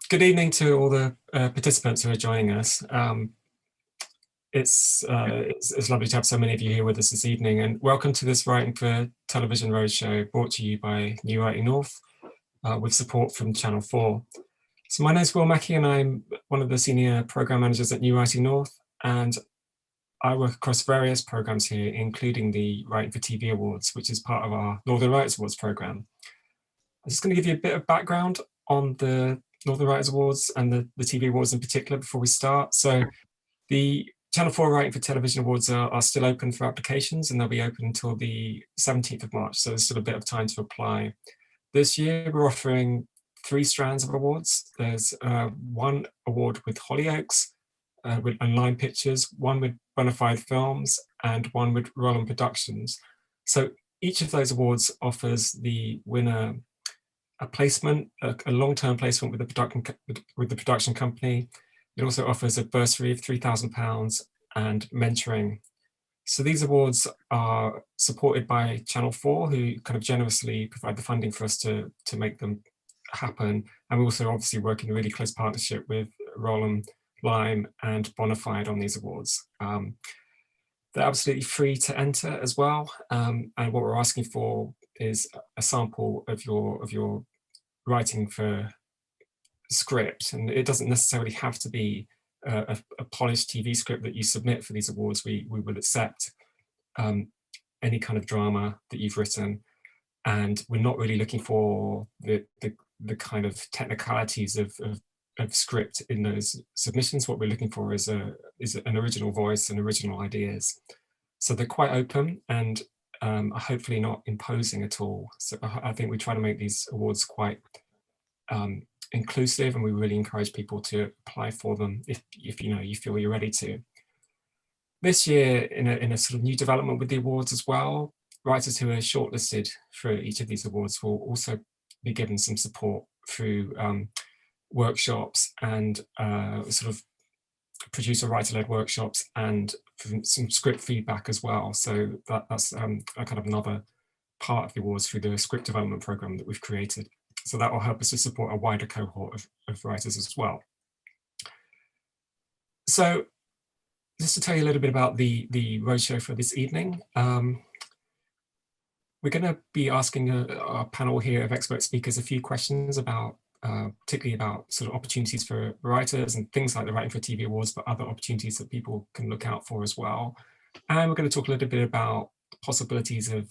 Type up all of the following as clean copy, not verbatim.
Good evening to all the participants who are joining us. It's lovely to have so many of you here with us this evening, and welcome to this Writing for Television Roadshow brought to you by New Writing North with support from Channel 4. So my name is Will Mackie and I'm one of the senior program managers at New Writing North, and I work across various programs here, including the Writing for TV Awards, which is part of our Northern Writers Awards program. I'm just going to give you a bit of background on the Northern Writers Awards and the TV Awards in particular before we start. So the Channel 4 Writing for Television Awards are still open for applications, and they'll be open until the 17th of March, so there's still a bit of time to apply. This year we're offering 3 strands of awards. There's one award with Hollyoaks and Line Pictures, one with Bonafide Films, and one with Rollem Productions. So each of those awards offers the winner a placement, a long-term placement with the production company. It also offers a bursary of £3,000 and mentoring. So these awards are supported by Channel 4, who kind of generously provide the funding for us to make them happen. And we also obviously work in a really close partnership with Rollem, Lime and Bonafide on these awards. They're absolutely free to enter as well. And what we're asking for is a sample of your writing for script, and it doesn't necessarily have to be a polished TV script that you submit for these awards. We will accept any kind of drama that you've written, and we're not really looking for the kind of technicalities of script in those submissions. What we're looking for is an original voice and original ideas. So they're quite open and hopefully not imposing at all. So I think we try to make these awards quite inclusive, and we really encourage people to apply for them if you feel you're ready to. This year, in a sort of new development with the awards as well, writers who are shortlisted for each of these awards will also be given some support through workshops and sort of producer writer-led workshops and some script feedback as well. So that's a kind of another part of the awards through the script development program that we've created. So that will help us to support a wider cohort of writers as well. So just to tell you a little bit about the roadshow for this evening, we're going to be asking our panel here of expert speakers a few questions about particularly about sort of opportunities for writers and things like the Writing for TV Awards, but other opportunities that people can look out for as well. And we're going to talk a little bit about the possibilities of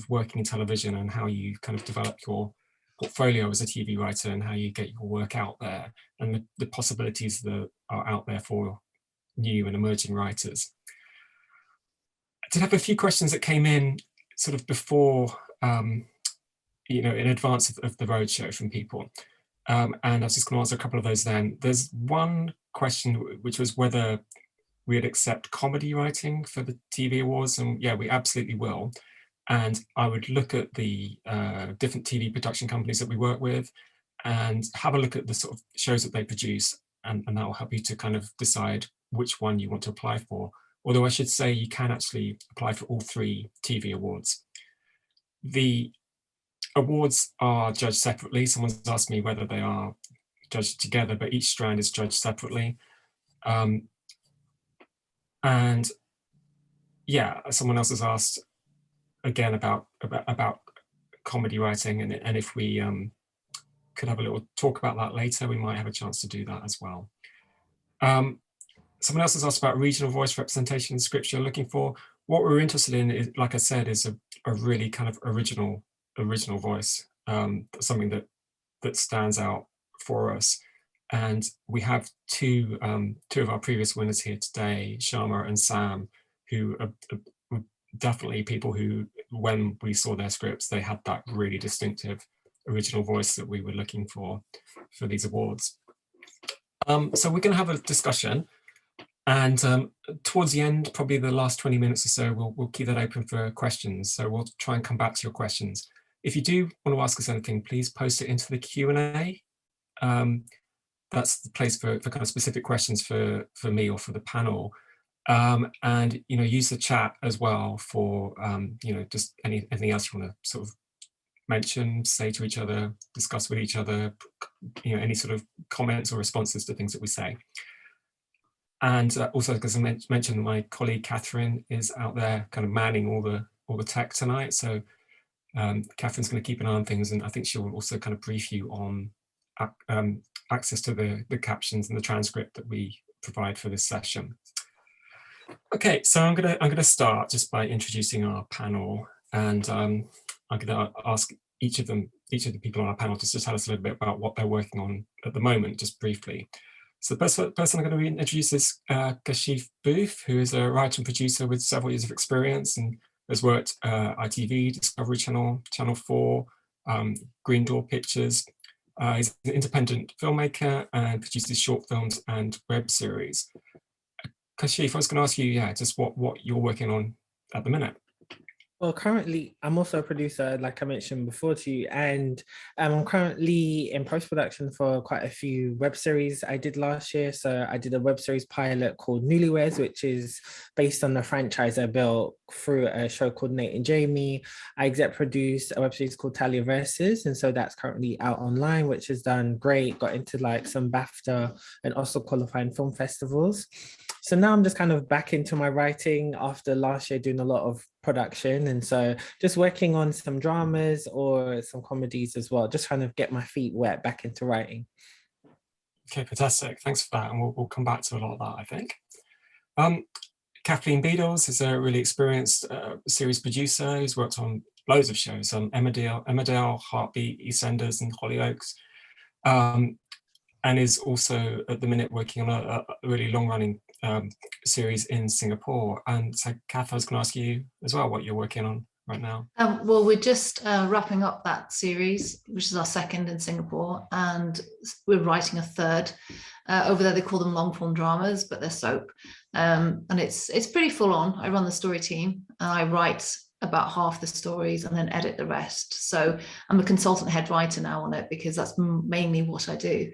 working in television and how you kind of develop your portfolio as a TV writer and how you get your work out there, and the possibilities that are out there for new and emerging writers. I did have a few questions that came in sort of before, in advance of the roadshow from people. And I was just going to answer a couple of those then. There's one question which was whether we'd accept comedy writing for the TV awards, and yeah, we absolutely will. And I would look at the different TV production companies that we work with and have a look at the sort of shows that they produce, and that will help you to kind of decide which one you want to apply for. Although I should say you can actually apply for all 3 TV awards. The awards are judged separately. Someone's asked me whether they are judged together, but each strand is judged separately. And yeah, someone else has asked again about comedy writing, and if we could have a little talk about that later, we might have a chance to do that as well. Someone else has asked about regional voice representation in scripts you're looking for. What we're interested in is, like I said, is a really kind of original voice, something that stands out for us. And we have two of our previous winners here today, Sharma and Sam, who are definitely people who, when we saw their scripts, they had that really distinctive original voice that we were looking for these awards. So we're going to have a discussion, and towards the end, probably the last 20 minutes or so, we'll keep that open for questions. So we'll try and come back to your questions. If you do want to ask us anything, please post it into the Q&A. That's the place for kind of specific questions for me or for the panel. And use the chat as well for just anything else you want to sort of mention, say to each other, discuss with each other, any sort of comments or responses to things that we say. And also, because I mentioned, my colleague Catherine is out there kind of manning all the tech tonight. So Catherine's going to keep an eye on things, and I think she will also kind of brief you on access to the captions and the transcript that we provide for this session. Okay, so I'm gonna start just by introducing our panel, and I'm gonna ask each of the people on our panel just to tell us a little bit about what they're working on at the moment, just briefly. So the first person I'm going to introduce is Kashif Boothe, who is a writer and producer with several years of experience and has worked ITV, Discovery Channel, Channel 4, Green Door Pictures. He's an independent filmmaker and produces short films and web series. Kashif, I was going to ask you, just what you're working on at the minute. Well, currently, I'm also a producer, like I mentioned before to you, and I'm currently in post-production for quite a few web series I did last year. So I did a web series pilot called Newlyweds, which is based on the franchise I built through a show called Nate and Jamie. I exec produced a web series called Talia Versus, and so that's currently out online, which has done great, got into like some BAFTA and also qualifying film festivals. So now I'm just kind of back into my writing after last year doing a lot of production, and so just working on some dramas or some comedies as well, just trying to get my feet wet back into writing. Okay, fantastic. Thanks for that, and we'll come back to a lot of that, I think. Kathleen Beedles is a really experienced series producer who's worked on loads of shows, Emmerdale, Heartbeat, EastEnders, and Hollyoaks, and is also at the minute working on a really long-running series in Singapore. And so, Kath, I was going to ask you as well what you're working on right now. Well, we're just wrapping up that series, which is our second in Singapore, and we're writing a third. Over there, they call them long-form dramas, but they're soap, and it's pretty full on. I run the story team, and I write about half the stories and then edit the rest. So I'm a consultant head writer now on it because that's mainly what I do.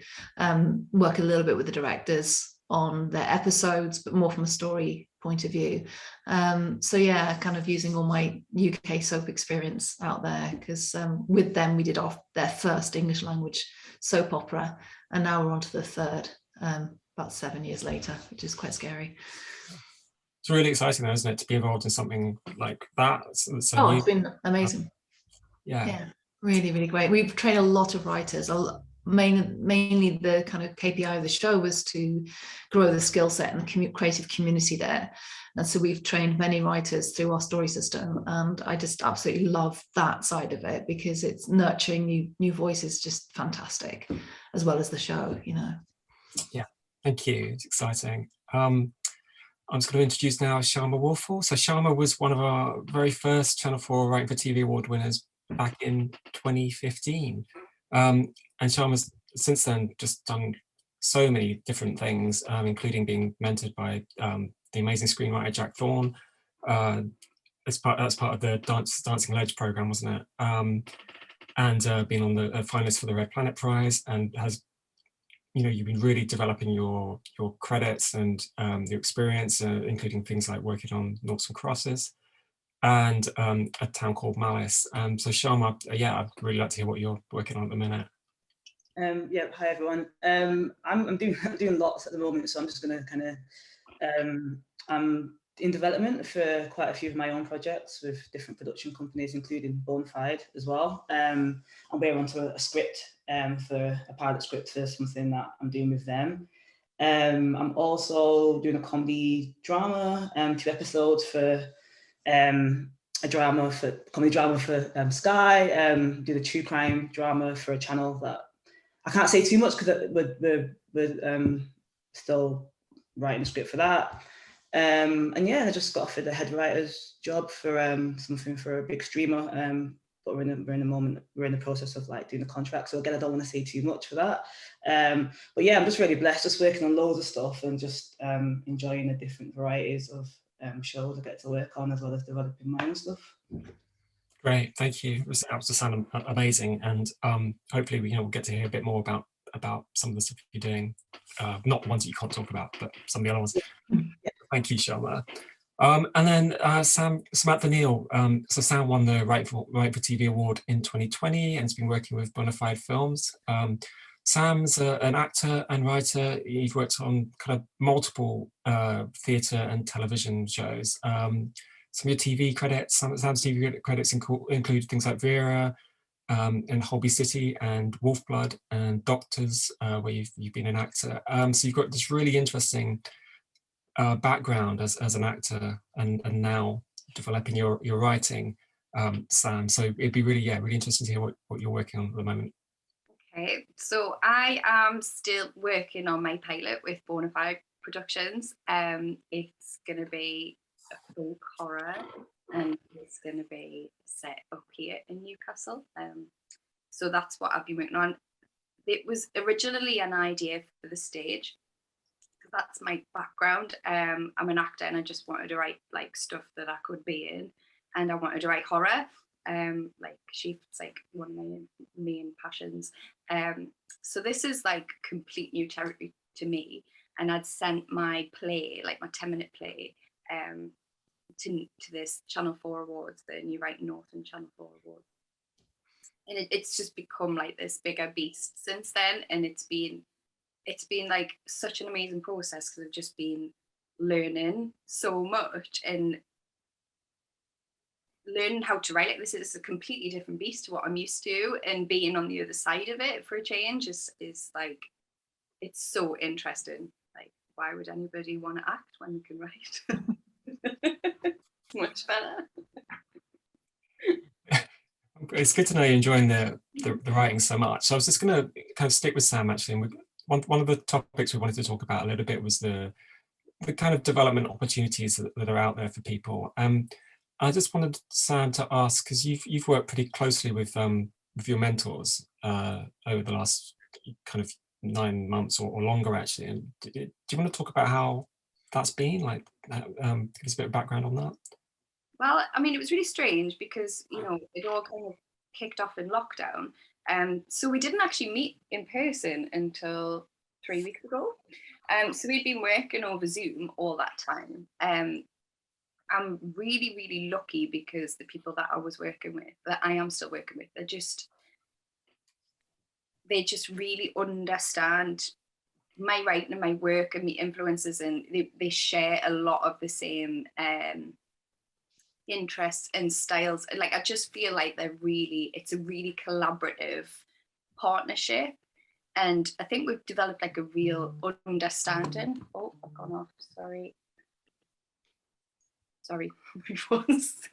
Work a little bit with the directors on their episodes, but more from a story point of view. So yeah, kind of using all my UK soap experience out there, because with them we did their first English language soap opera, and now we're on to the third, about 7 years later, which is quite scary. It's really exciting, though, isn't it, to be involved in something like that? It's been amazing. Yeah, really, really great. We've trained a lot of writers. Mainly the kind of KPI of the show was to grow the skill set and the creative community there. And so we've trained many writers through our story system, and I just absolutely love that side of it because it's nurturing new voices, just fantastic, as well as the show, Yeah, thank you. It's exciting. I'm just going to introduce now Sharma Walfall. So Sharma was one of our very first Channel 4 Writing for TV award winners back in 2015. And Sharma's since then just done so many different things, including being mentored by the amazing screenwriter Jack Thorne. That's part of the Dancing Ledge program, wasn't it? And been on the finalist for the Red Planet Prize, and has, you've been really developing your credits and your experience, including things like working on Noughts and Crosses and A Town Called Malice. So Sharma, I'd really like to hear what you're working on at the minute. Hi everyone. I'm doing lots at the moment, so I'm just going to kind of I'm in development for quite a few of my own projects with different production companies, including Bonafide as well. And we're onto a script for a pilot script for something that I'm doing with them. I'm also doing a comedy drama, 2 episodes for a comedy drama for Sky. Doing a true crime drama for a channel that I can't say too much because we're still writing a script for that. And I just got offered a head writer's job for something for a big streamer. But we're in the process of like doing the contract. So again, I don't want to say too much for that. But yeah, I'm just really blessed, just working on loads of stuff and just enjoying the different varieties of shows I get to work on, as well as developing my own stuff. Great, thank you. That was just sound amazing, and hopefully we'll get to hear a bit more about some of the stuff you're doing. Not the ones that you can't talk about, but some of the other ones. Yeah. Thank you, Sharma. And then Samantha Neale. So Sam won the Right for TV Award in 2020 and has been working with Bonafide Films. Sam's an actor and writer. You've worked on kind of multiple theatre and television shows. Some of your TV credits, Sam's TV credits include things like Vera, and Holby City and Wolfblood and Doctors, where you've been an actor. So you've got this really interesting background as an actor, and now developing your writing, Sam. So it'd be really interesting to hear what you're working on at the moment. Okay, so I am still working on my pilot with Bonafide Productions. It's going to be a folk horror, and it's going to be set up here in Newcastle. So that's what I've been working on. It was originally an idea for the stage. That's my background. I'm an actor, and I just wanted to write like stuff that I could be in, and I wanted to write horror. Like Kashif's like one of my main passions. So this is like complete new territory to me, and I'd sent my play, like my 10-minute play, to this Channel 4 Awards, the New Writing North and Channel 4 Awards, and it's just become like this bigger beast since then, and it's been like such an amazing process because I've just been learning so much and learning how to write. Like this is a completely different beast to what I'm used to, and being on the other side of it for a change is like, it's so interesting. Like, why would anybody want to act when they can write? Much better. It's good to know you're enjoying the writing so much. So I was just going to kind of stick with Sam actually. And one of the topics we wanted to talk about a little bit was the kind of development opportunities that are out there for people. I just wanted Sam to ask, because you've worked pretty closely with your mentors over the last kind of 9 months or longer actually. And do you want to talk about how that's been? Like, give us a bit of background on that. Well, I mean, it was really strange because, you know, it all kind of kicked off in lockdown. So we didn't actually meet in person until 3 weeks ago. So we'd been working over Zoom all that time. I'm really, really lucky because the people that I was working with, that I am still working with, they just really understand my writing and my work and my influences, and they share a lot of the same interests and styles. Like, I just feel like it's a really collaborative partnership, and I think we've developed like a real understanding. Oh, I've gone off, sorry,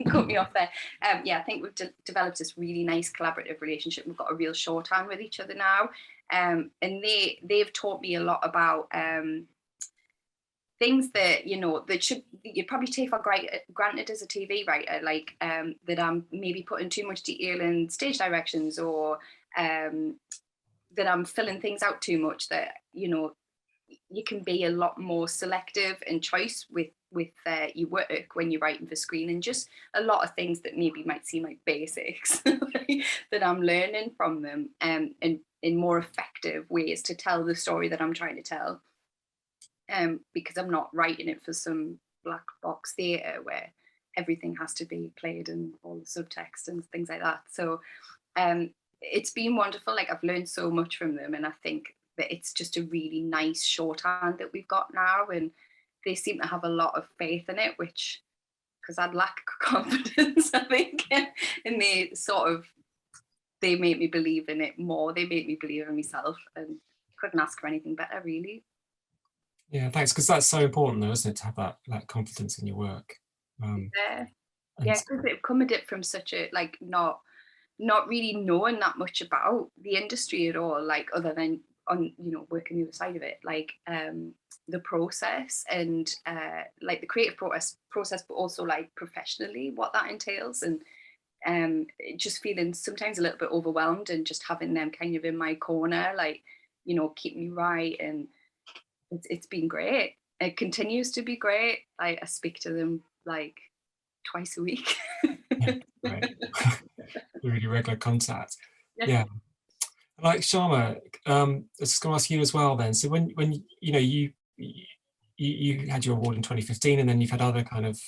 cut me off there. Yeah, I think we've developed this really nice collaborative relationship. We've got a real shorthand with each other now, and they've taught me a lot about things that, you know, you'd probably take for granted as a TV writer, like that I'm maybe putting too much detail in stage directions, or that I'm filling things out too much, that, you know, you can be a lot more selective and choice with your work when you're writing for screen, and just a lot of things that maybe might seem like basics that I'm learning from them, and in more effective ways to tell the story that I'm trying to tell. Because I'm not writing it for some black box theatre where everything has to be played and all the subtext and things like that. So it's been wonderful. Like, I've learned so much from them, and I think that it's just a really nice shorthand that we've got now, and they seem to have a lot of faith in it, which, because I'd lack confidence, I think, and they made me believe in it more. They made me believe in myself, and couldn't ask for anything better, really. Yeah, thanks, because that's so important though, isn't it, to have that confidence in your work. Yeah, because it come at it from such a, like, not really knowing that much about the industry at all, like, other than working the other side of it, like the process and like the creative process, but also like professionally what that entails, and just feeling sometimes a little bit overwhelmed, and just having them kind of in my corner, like, you know, keep me right. And it's been great. It continues to be great. I speak to them like twice a week. Yeah, right. Really regular contact. Yeah. Like, Sharma, I was just going to ask you as well then. So when you know, you had your award in 2015, and then you've had other kind of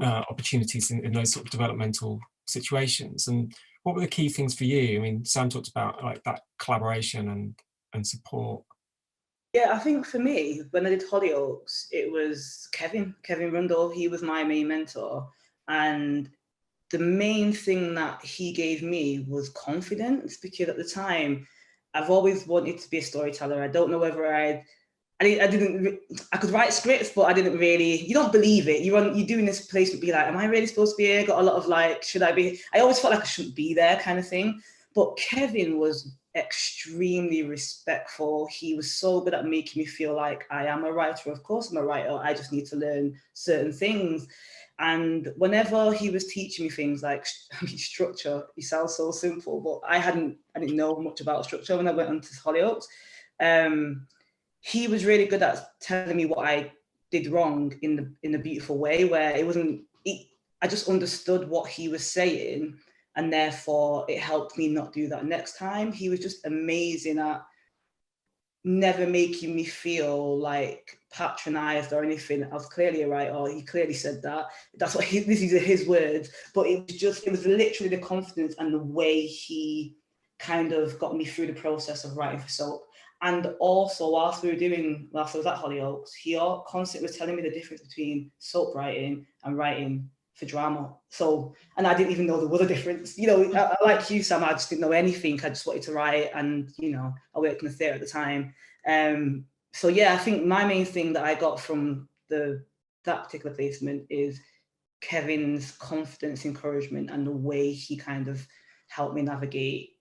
opportunities in those sort of developmental situations. And what were the key things for you? I mean, Sam talked about like that collaboration and support. Yeah, I think for me, when I did Hollyoaks, it was Kevin Rundle. He was my main mentor. And the main thing that he gave me was confidence, because at the time, I've always wanted to be a storyteller. I don't know whether I could write scripts, but I didn't really, you don't believe it. You're doing this place to be like, am I really supposed to be here? Got a lot of like, should I be? I always felt like I shouldn't be there kind of thing. But Kevin was extremely respectful. He was so good at making me feel like I am a writer. Of course I'm a writer. I just need to learn certain things. And whenever he was teaching me things like, structure, he sounds so simple, but I didn't know much about structure when I went on to Hollyoaks. He was really good at telling me what I did wrong in a beautiful way, where it wasn't, I just understood what he was saying, and therefore it helped me not do that next time. He was just amazing at never making me feel like patronized or anything. I was clearly a writer. He clearly said that. That's what these are his words. But it was literally the confidence and the way he kind of got me through the process of writing for soap. And also, whilst I was at Hollyoaks, he constantly was telling me the difference between soap writing and writing for drama. So, and I didn't even know there was a difference. You know, I like you, Sam, I just didn't know anything. I just wanted to write, and, you know, I worked in the theatre at the time. So yeah, I think my main thing that I got from that particular placement is Kevin's confidence, encouragement, and the way he kind of helped me navigate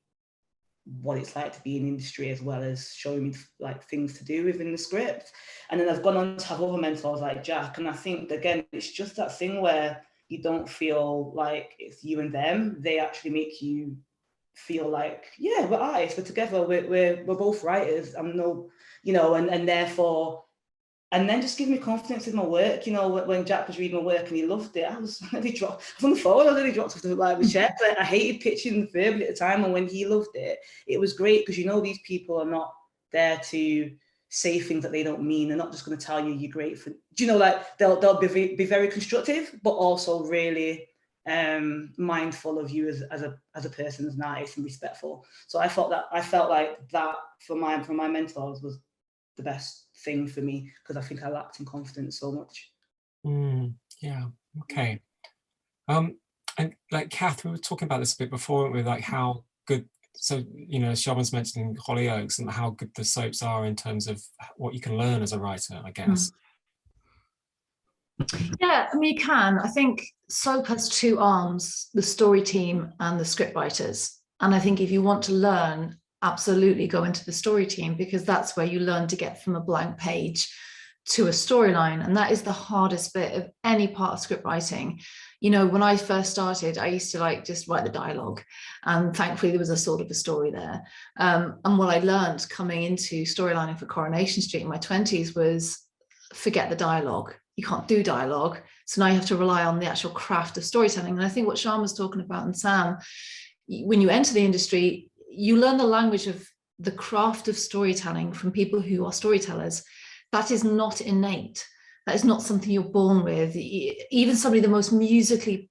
what it's like to be in industry, as well as showing me like things to do within the script. And then I've gone on to have other mentors like Jack, and I think again it's just that thing where you don't feel like it's you and them. They actually make you feel like, yeah, we're artists, we're together, we're both writers. I'm no, you know, and therefore, and then just give me confidence in my work. You know, when Jack was reading my work and he loved it, I was on the phone, I nearly dropped off the chair. I hated pitching verbally at the time, and when he loved it, it was great, because you know these people are not there to say things that they don't mean. They're not just going to tell you you're great for, do you know, like they'll be very constructive, but also really mindful of you as a person, as an artist, and respectful. So I felt like that for my mentors was the best thing for me, because I think I lacked in confidence so much. Yeah, okay. And like Kath, we were talking about this a bit before, with like how good, so, you know, Sharma's mentioning Hollyoaks and how good the soaps are in terms of what you can learn as a writer, I guess. Yeah, I mean, you can. I think soap has two arms, the story team and the script writers. And I think if you want to learn, absolutely go into the story team, because that's where you learn to get from a blank page to a storyline. And that is the hardest bit of any part of script writing. You know, when I first started, I used to like just write the dialogue, and thankfully there was a sort of a story there. And what I learned coming into storylining for Coronation Street in my 20s was forget the dialogue. You can't do dialogue. So now you have to rely on the actual craft of storytelling. And I think what Sharma's talking about, and Sam, when you enter the industry, you learn the language of the craft of storytelling from people who are storytellers. That is not innate. That is not something you're born with. Even somebody, the most musically,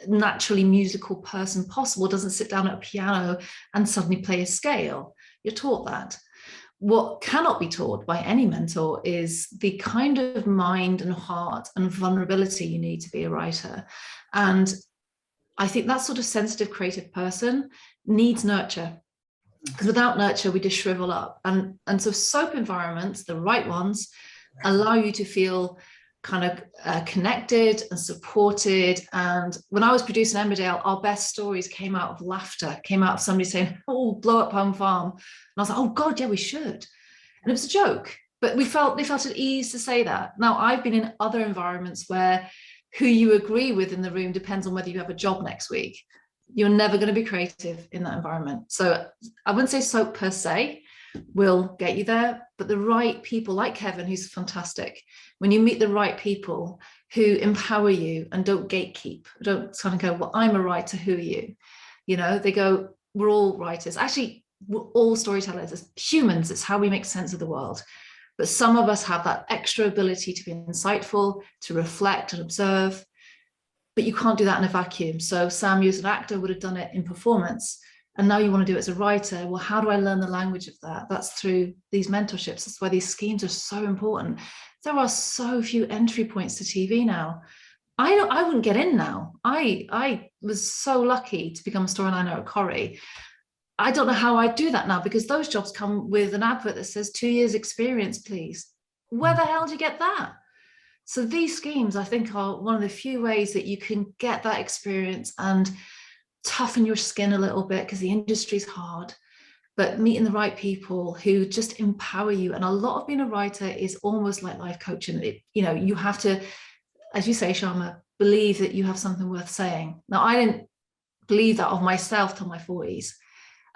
naturally musical person possible, doesn't sit down at a piano and suddenly play a scale. You're taught that. What cannot be taught by any mentor is the kind of mind and heart and vulnerability you need to be a writer. And I think that sort of sensitive, creative person needs nurture, because without nurture, we just shrivel up. And so soap environments, the right ones, allow you to feel kind of connected and supported. And when I was producing Emmerdale, our best stories came out of laughter, came out of somebody saying, oh, blow up Home Farm. And I was like, oh God, yeah, we should. And it was a joke, but they felt at ease to say that. Now, I've been in other environments where who you agree with in the room depends on whether you have a job next week. You're never going to be creative in that environment. So I wouldn't say soap per se will get you there, but the right people like Kevin, who's fantastic, when you meet the right people who empower you and don't gatekeep, don't kind of go, well, I'm a writer, who are you? You know, they go, we're all writers. Actually, we're all storytellers as humans. It's how we make sense of the world. But some of us have that extra ability to be insightful, to reflect and observe, but you can't do that in a vacuum. So Sam, you as an actor would have done it in performance, and now you want to do it as a writer. Well, how do I learn the language of that? That's through these mentorships. That's why these schemes are so important. There are so few entry points to TV now. I wouldn't get in now. I was so lucky to become a storyliner at Corrie. I don't know how I'd do that now, because those jobs come with an advert that says 2 years experience, please. Where the hell do you get that? So these schemes, I think, are one of the few ways that you can get that experience and toughen your skin a little bit, because the industry's hard, but meeting the right people who just empower you. And a lot of being a writer is almost like life coaching. You have to, as you say, Sharma, believe that you have something worth saying. Now, I didn't believe that of myself till my 40s.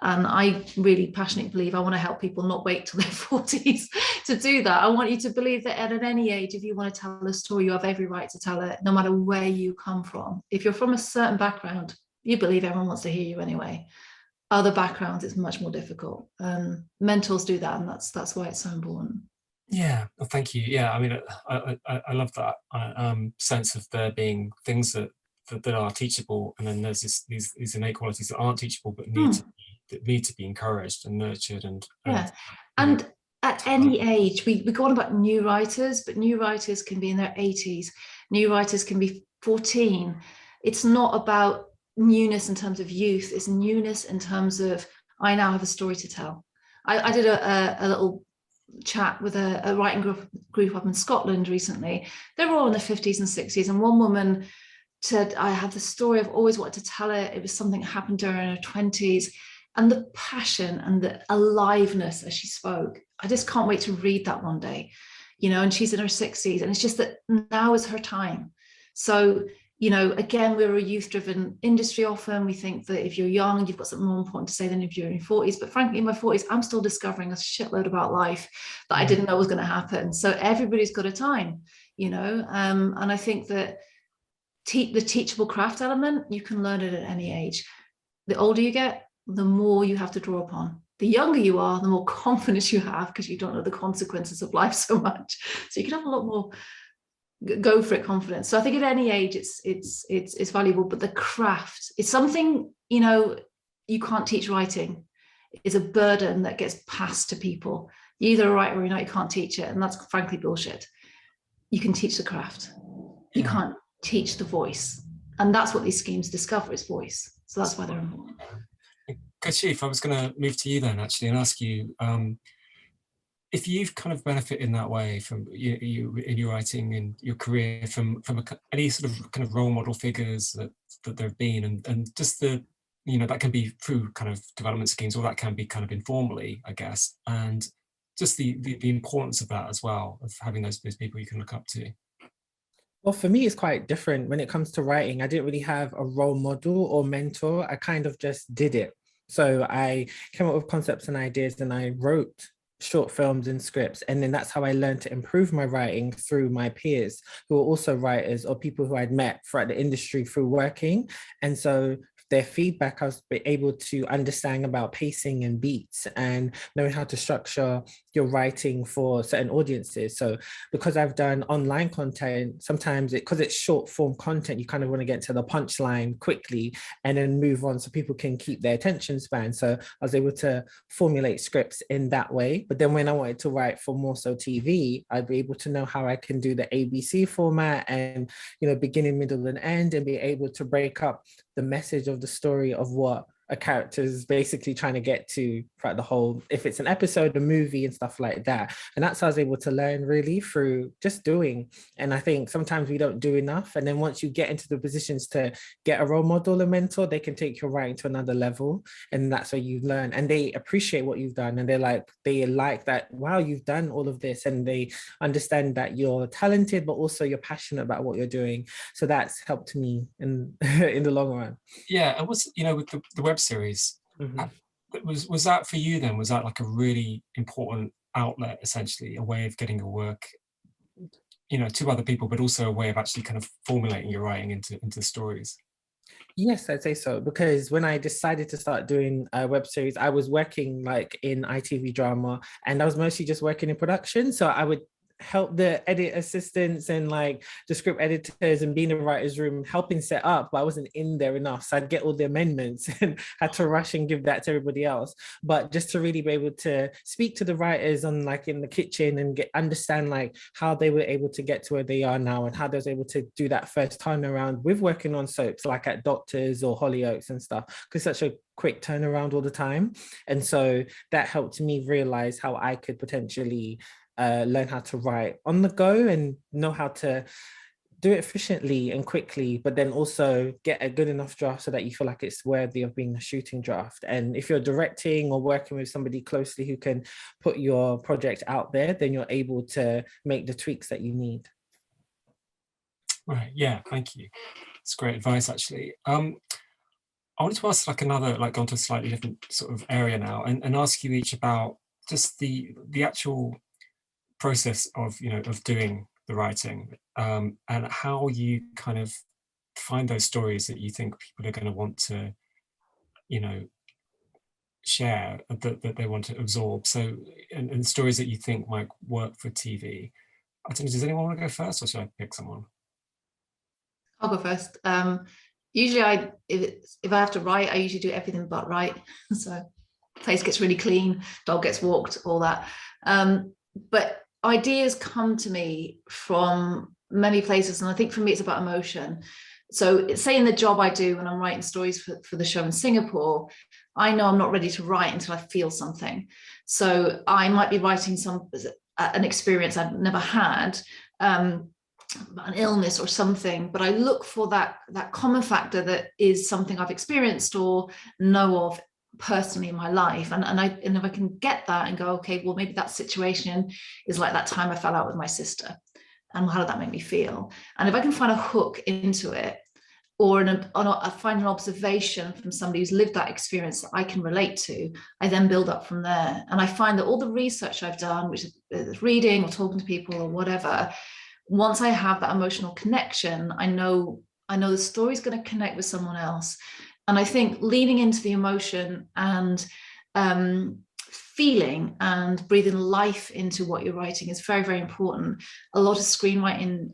And I really passionately believe I want to help people not wait till their 40s to do that. I want you to believe that at any age, if you want to tell a story, you have every right to tell it, no matter where you come from. If you're from a certain background, you believe everyone wants to hear you anyway. Other backgrounds, it's much more difficult. Mentors do that, and that's why it's so important. Yeah, well, thank you. Yeah, I mean, I love that sense of there being things that are teachable, and then there's these innate qualities that aren't teachable but need to be encouraged and nurtured. And at any age, we go on about new writers, but new writers can be in their 80s. New writers can be 14. It's not about newness in terms of youth. It's newness in terms of, I now have a story to tell. I did a little chat with a writing group up in Scotland recently. They were all in their 50s and 60s, and one woman said, I have the story, I've always wanted to tell it. It was something that happened during her 20s. And the passion and the aliveness as she spoke, I just can't wait to read that one day, and she's in her 60s, and it's just that now is her time. So, again, we're a youth-driven industry often. We think that if you're young, you've got something more important to say than if you're in your 40s. But frankly, in my 40s, I'm still discovering a shitload about life that I didn't know was going to happen. So everybody's got a time, and I think that the teachable craft element, you can learn it at any age. The older you get, the more you have to draw upon. The younger you are, the more confidence you have, because you don't know the consequences of life so much. So you can have a lot more go for it confidence. So I think at any age it's valuable, but the craft, it's something, you can't teach. Writing is a burden that gets passed to people. You're either a writer or you're not, you can't teach it. And that's frankly bullshit. You can teach the craft. You can't teach the voice. And that's what these schemes discover, is voice. So that's why they're important. Kashif, I was going to move to you then, actually, and ask you if you've kind of benefited in that way from you in your writing and your career from any sort of kind of role model figures that there have been, and just the, that can be through kind of development schemes, or that can be kind of informally, I guess, and just the importance of that as well, of having those people you can look up to. Well, for me, it's quite different. When it comes to writing, I didn't really have a role model or mentor. I kind of just did it. So I came up with concepts and ideas, and I wrote short films and scripts. And then that's how I learned to improve my writing, through my peers who are also writers, or people who I'd met throughout the industry through working. And so their feedback, I was able to understand about pacing and beats, and knowing how to structure your writing for certain audiences. So because I've done online content, sometimes because it's short form content, you kind of want to get to the punchline quickly and then move on so people can keep their attention span. So I was able to formulate scripts in that way. But then when I wanted to write for more so TV, I'd be able to know how I can do the ABC format and, beginning, middle, and end, and be able to break up the message of the story of what a character is basically trying to get to throughout the whole, if it's an episode, a movie and stuff like that. And that's how I was able to learn really through just doing. And I think sometimes we don't do enough. And then once you get into the positions to get a role model, a mentor, they can take your writing to another level. And that's where you learn. And they appreciate what you've done. And they like that, wow, you've done all of this. And they understand that you're talented, but also you're passionate about what you're doing. So that's helped me in the long run. Yeah, it was, with the web series, was that for you then? Was that like a really important outlet, essentially, a way of getting your work, to other people, but also a way of actually kind of formulating your writing into stories? Yes, I'd say so, because when I decided to start doing a web series, I was working like in ITV drama, and I was mostly just working in production. So I would help the edit assistants and like the script editors and be in the writer's room helping set up, but I wasn't in there enough. So I'd get all the amendments and had to rush and give that to everybody else. But just to really be able to speak to the writers on like in the kitchen and understand like how they were able to get to where they are now and how they was able to do that first time around with working on soaps like at Doctors or Hollyoaks and stuff, because such a quick turnaround all the time. And so that helped me realize how I could potentially learn how to write on the go and know how to do it efficiently and quickly, but then also get a good enough draft so that you feel like it's worthy of being a shooting draft. And if you're directing or working with somebody closely who can put your project out there, then you're able to make the tweaks that you need. Right, yeah, thank you. It's great advice, actually. I wanted to ask like another, like gone to a slightly different sort of area now, and ask you each about just the actual process of, you know, of doing the writing, and how you kind of find those stories that you think people are going to want to, you know, share, that they want to absorb. So, and stories that you think might work for TV. I don't know, does anyone want to go first, or should I pick someone? I'll go first. Usually if I have to write, I usually do everything but write. So place gets really clean, dog gets walked, all that. But ideas come to me from many places, and I think for me it's about emotion. So say in the job I do when I'm writing stories for the show in Singapore, I know I'm not ready to write until I feel something. So I might be writing an experience I've never had, an illness or something, but I look for that common factor that is something I've experienced or know of personally in my life, and if I can get that and go, okay, well maybe that situation is like that time I fell out with my sister, and how did that make me feel? And if I can find a hook into it, or I find an observation from somebody who's lived that experience that I can relate to, I then build up from there. And I find that all the research I've done, which is reading or talking to people or whatever, once I have that emotional connection, I know the story's going to connect with someone else. And I think leaning into the emotion and feeling and breathing life into what you're writing is very, very important. A lot of screenwriting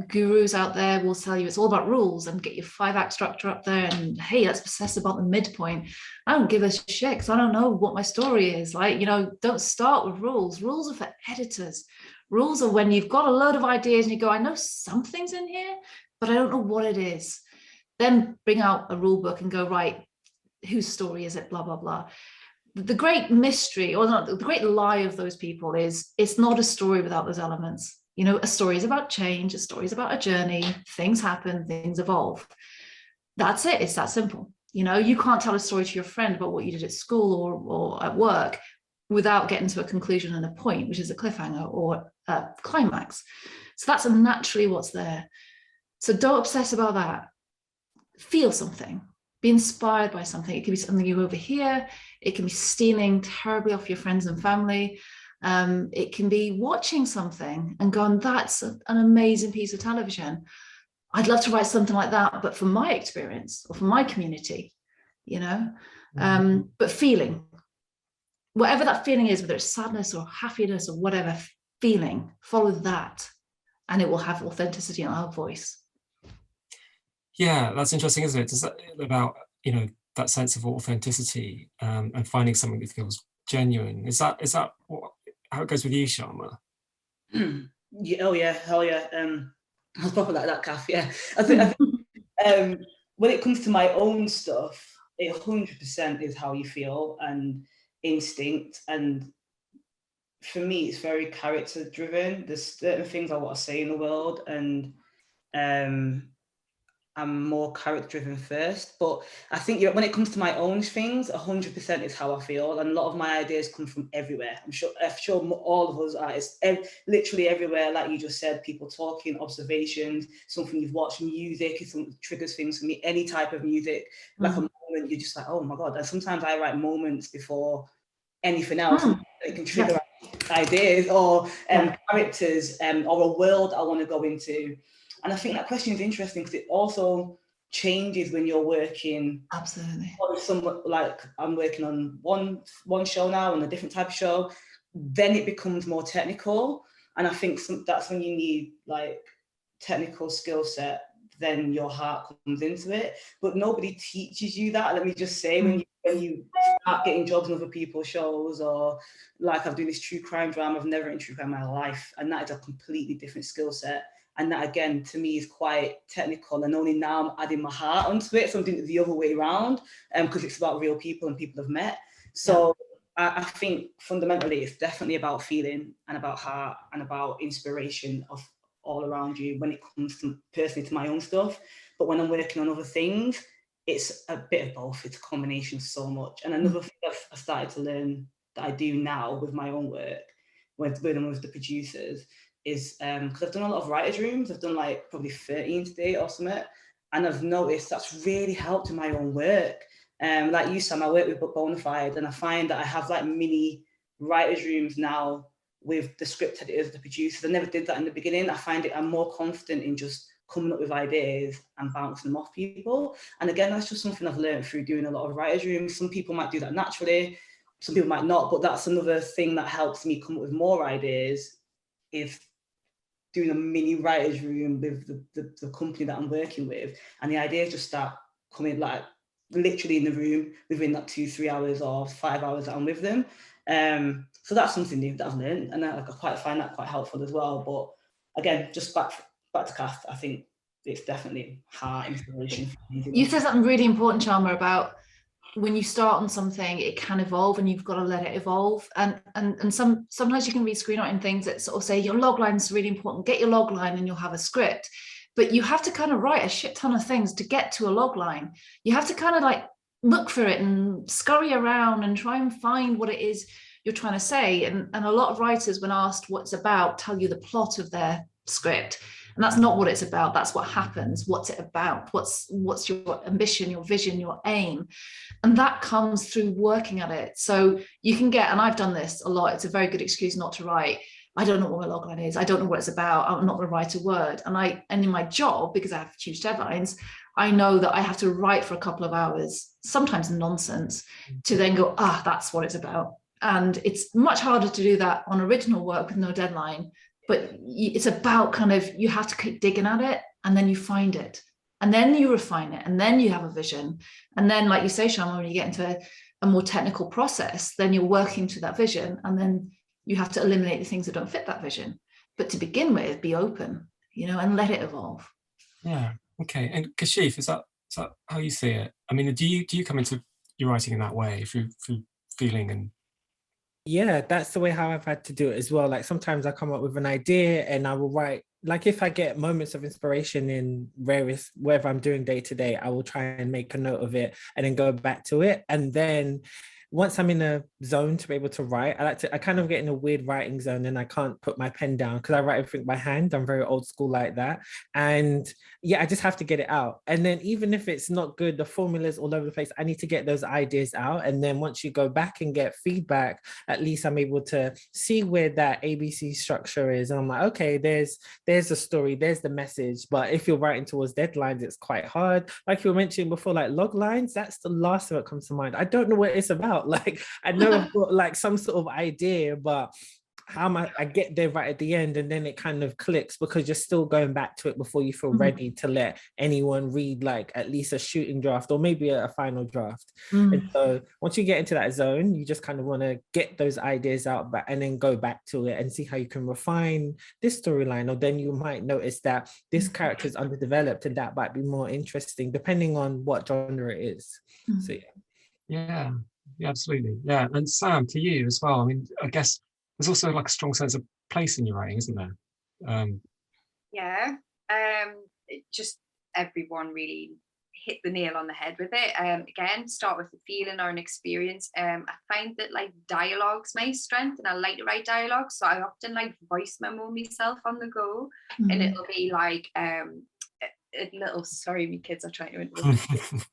gurus out there will tell you it's all about rules and get your 5-act structure up there, and hey, let's obsess about the midpoint. I don't give a shit because I don't know what my story is. Like, you know, don't start with rules. Rules are for editors. Rules are when you've got a load of ideas and you go, I know something's in here, but I don't know what it is. Then bring out a rule book and go, right, whose story is it, blah, blah, blah. The great mystery, or not, the great lie of those people is it's not a story without those elements. You know, a story is about change, a story is about a journey, things happen, things evolve. That's it, it's that simple. You know, you can't tell a story to your friend about what you did at school or at work without getting to a conclusion and a point, which is a cliffhanger or a climax. So that's naturally what's there. So don't obsess about that. Feel something, be inspired by something. It can be something you overhear. It can be stealing terribly off your friends and family. It can be watching something and going, that's an amazing piece of television. I'd love to write something like that, but from my experience or from my community, you know, but feeling, whatever that feeling is, whether it's sadness or happiness or whatever feeling, follow that and it will have authenticity in our voice. Yeah, that's interesting, isn't it? Is that about, you know, that sense of authenticity, and finding something that feels genuine? Is that how it goes with you, Sharma? Yeah, oh yeah, hell yeah. I was probably like that, Kath. Yeah, I think when it comes to my own stuff, it 100% is how you feel and instinct. And for me, it's very character driven. There's certain things I want to say in the world, and I'm more character driven first. But I think when it comes to my own things, 100% is how I feel, and a lot of my ideas come from everywhere. I'm sure all of us artists, literally everywhere, like you just said, people talking, observations, something you've watched, music, if something triggers things for me, any type of music, like a moment, you're just like, oh my God. And sometimes I write moments before anything else. It can trigger ideas or characters or a world I want to go into. And I think that question is interesting because it also changes when you're working. Absolutely. On some, like I'm working on one show now and a different type of show, then it becomes more technical. And I think that's when you need like technical skill set, then your heart comes into it. But nobody teaches you that. Let me just say, when you start getting jobs on other people's shows, or like I've done this true crime drama, I've never written true crime in my life, and that is a completely different skill set. And that again, to me, is quite technical. And only now I'm adding my heart onto it. So I'm doing it the other way around, because it's about real people and people I've met. So I think fundamentally, it's definitely about feeling and about heart and about inspiration of all around you when it comes to personally to my own stuff. But when I'm working on other things, it's a bit of both. It's a combination so much. And another thing I've started to learn that I do now with my own work, with the producers, is because I've done a lot of writers' rooms. I've done like probably 13 today or something. And I've noticed that's really helped in my own work. Like you, Sam, I work with Bonafide, and I find that I have like mini writers' rooms now with the script editors, the producers. I never did that in the beginning. I find I'm more confident in just coming up with ideas and bouncing them off people. And again, that's just something I've learned through doing a lot of writers' rooms. Some people might do that naturally, some people might not, but that's another thing that helps me come up with more ideas, is doing a mini writers' room with the company that I'm working with. And the ideas just start coming like literally in the room within that 2-3 hours or 5 hours that I'm with them. So that's something new that I've learned, and I quite find that quite helpful as well. But again, just back to Kath, I think it's definitely heart inspiration. You said something really important, Sharma, about when you start on something, it can evolve, and you've got to let it evolve. And sometimes you can read screenwriting things that sort of say your log line is really important. Get your log line, and you'll have a script. But you have to kind of write a shit ton of things to get to a log line. You have to kind of like look for it and scurry around and try and find what it is you're trying to say. And a lot of writers, when asked what it's about, tell you the plot of their script. And that's not what it's about. That's what happens. What's it about? What's your ambition, your vision, your aim? And that comes through working at it. So you can get, and I've done this a lot, it's a very good excuse not to write. I don't know what my logline is. I don't know what it's about. I'm not going to write a word. And in my job, because I have huge deadlines, I know that I have to write for a couple of hours, sometimes nonsense, to then go, that's what it's about. And it's much harder to do that on original work with no deadline. But it's about kind of, you have to keep digging at it, and then you find it, and then you refine it, and then you have a vision. And then, like you say, Sharma, when you get into a more technical process, then you're working to that vision, and then you have to eliminate the things that don't fit that vision. But to begin with, be open, and let it evolve. Yeah. Okay. And Kashif, is that how you see it? I mean, do you come into your writing in that way, through feeling and? Yeah, that's the way how I've had to do it as well. Like sometimes I come up with an idea and I will write, like if I get moments of inspiration in wherever I'm doing day to day, I will try and make a note of it and then go back to it. And then once I'm in a zone to be able to write, I kind of get in a weird writing zone, and I can't put my pen down because I write everything by hand. I'm very old school like that. And yeah, I just have to get it out. And then even if it's not good, the formulas all over the place, I need to get those ideas out. And then once you go back and get feedback, at least I'm able to see where that ABC structure is. And I'm like, okay, there's the story, there's the message. But if you're writing towards deadlines, it's quite hard. Like you were mentioning before, like log lines, that's the last thing that comes to mind. I don't know what it's about. Like I know I've got like some sort of idea, but how I get there right at the end, and then it kind of clicks because you're still going back to it before you feel ready to let anyone read like at least a shooting draft or maybe a final draft. And so once you get into that zone, you just kind of want to get those ideas out and then go back to it and see how you can refine this storyline. Or then you might notice that this character is underdeveloped and that might be more interesting depending on what genre it is. So yeah, absolutely. Yeah. And Sam, for you as well, I mean, I guess there's also like a strong sense of place in your writing, isn't there? Just everyone really hit the nail on the head with it. Again, start with a feeling or an experience. I find that like dialogue's my strength, and I like to write dialogue, so I often like voice memo myself on the go, and it'll be like a little, sorry, my kids are trying to interrupt.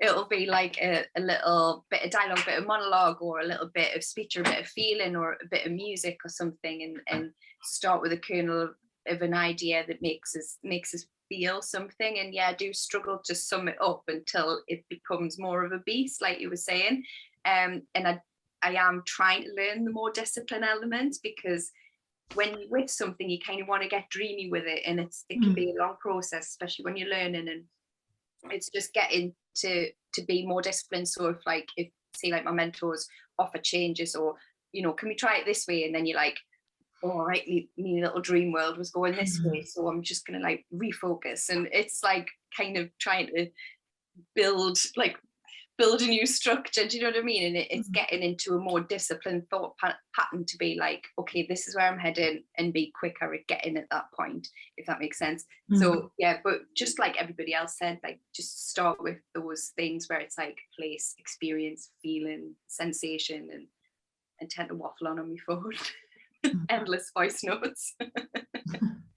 It'll be like a little bit of dialogue, a bit of monologue, or a little bit of speech, or a bit of feeling, or a bit of music or something, and start with a kernel of an idea that makes us feel something, and yeah, I do struggle to sum it up until it becomes more of a beast, like you were saying. And I am trying to learn the more discipline elements, because when you're with something, you kind of want to get dreamy with it, and it can be a long process, especially when you're learning. And it's just getting to be more disciplined. So if say like my mentors offer changes, or can we try it this way, and then you're like, all right, my little dream world was going this way, so I'm just gonna like refocus. And it's like kind of trying to build a new structure, do you know what I mean? And it's getting into a more disciplined thought pattern to be like, okay, this is where I'm heading, and be quicker at getting at that point, if that makes sense. So yeah, but just like everybody else said, like just start with those things where it's like place, experience, feeling, sensation, and tend to waffle on my phone. Endless voice notes.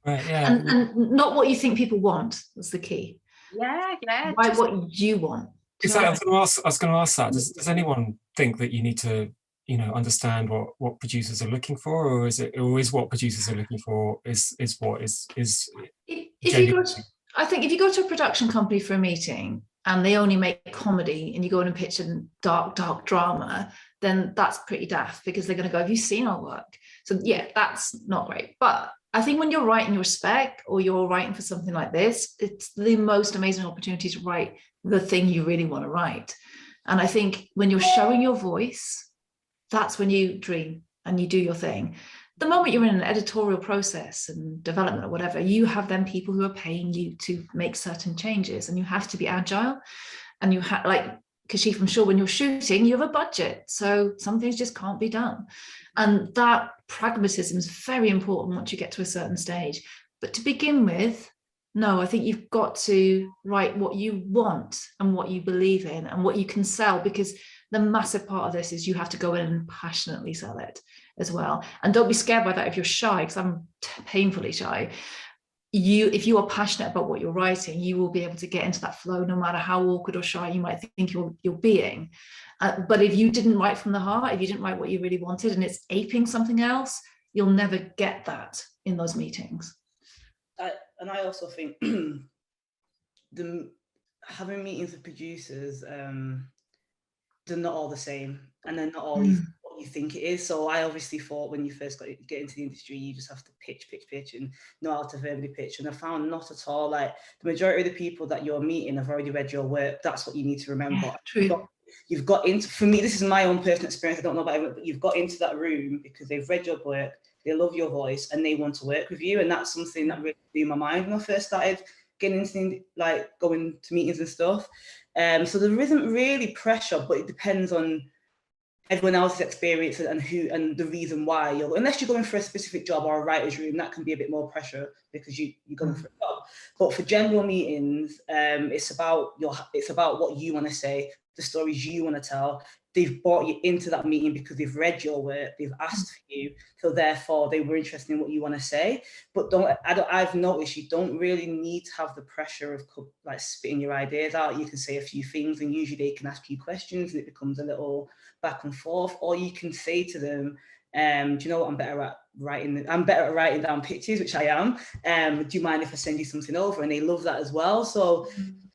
Right, yeah. And not what you think people want is the key. Yeah. Write what you want. Exactly. I was going to ask that. Does anyone think that you need to, understand what producers are looking for, or is what producers are looking for is what is I think if you go to a production company for a meeting and they only make comedy, and you go in and pitch a dark drama, then that's pretty daft, because they're going to go, have you seen our work? So yeah, that's not great. But I think when you're writing your spec, or you're writing for something like this, it's the most amazing opportunity to write the thing you really want to write. And I think when you're showing your voice, that's when you dream and you do your thing. The moment you're in an editorial process and development or whatever, you have then people who are paying you to make certain changes, and you have to be agile. And you have, like Kashif, I'm sure when you're shooting, you have a budget, so some things just can't be done. And that pragmatism is very important once you get to a certain stage. But to begin with, no, I think you've got to write what you want and what you believe in and what you can sell, because the massive part of this is you have to go in and passionately sell it as well. And don't be scared by that if you're shy, because I'm painfully shy. If you are passionate about what you're writing, you will be able to get into that flow, no matter how awkward or shy you might think you're being. But if you didn't write from the heart, if you didn't write what you really wanted, and it's aping something else, you'll never get that in those meetings. And I also think having meetings with producers, they're not all the same, and they're not all what you think it is. So I obviously thought when you first get into the industry, you just have to pitch and know how to verbally pitch. And I found not at all. Like, the majority of the people that you're meeting have already read your work. That's what you need to remember. Yeah, true. You've got into, for me, this is my own personal experience, I don't know about everyone, but you've got into that room because they've read your work, they love your voice, and they want to work with you. And that's something that really blew my mind when I first started getting into, like, going to meetings and stuff. So there isn't really pressure, but it depends on everyone else's experience and who and the reason why unless you're going for a specific job or a writer's room, that can be a bit more pressure because you're going for a job. But for general meetings, it's about what you want to say, the stories you want to tell. They've brought you into that meeting because they've read your work, they've asked for you, so therefore they were interested in what you want to say. But I've noticed you don't really need to have the pressure of like spitting your ideas out. You can say a few things, and usually they can ask you questions, and it becomes a little back and forth. Or you can say to them, do you know what, I'm better at writing down pictures, which I am. Do you mind if I send you something over? And they love that as well. So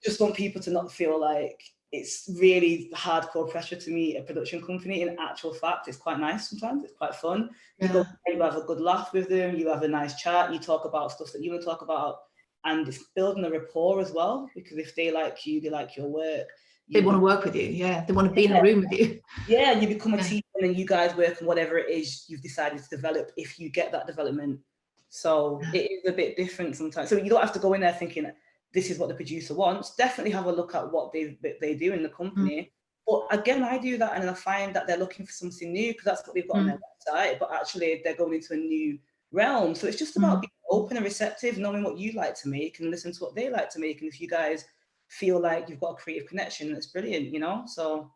just want people to not feel like it's really hardcore pressure to meet a production company. In actual fact, it's quite nice sometimes. It's quite fun. You go, you have a good laugh with them. You have a nice chat. You talk about stuff that you want to talk about, and it's building a rapport as well. Because if they like you, they like your work. They want to work with you. Yeah, they want to be in a room with you. Yeah, you become a team, and then you guys work on whatever it is you've decided to develop. If you get that development, so it is a bit different sometimes. So you don't have to go in there thinking, this is what the producer wants. Definitely have a look at what they do in the company. But again, I do that, and I find that they're looking for something new because that's what they've got on their website. But actually, they're going into a new realm. So it's just about being open and receptive, knowing what you like to make and listen to what they like to make. And if you guys feel like you've got a creative connection, that's brilliant, you know? So,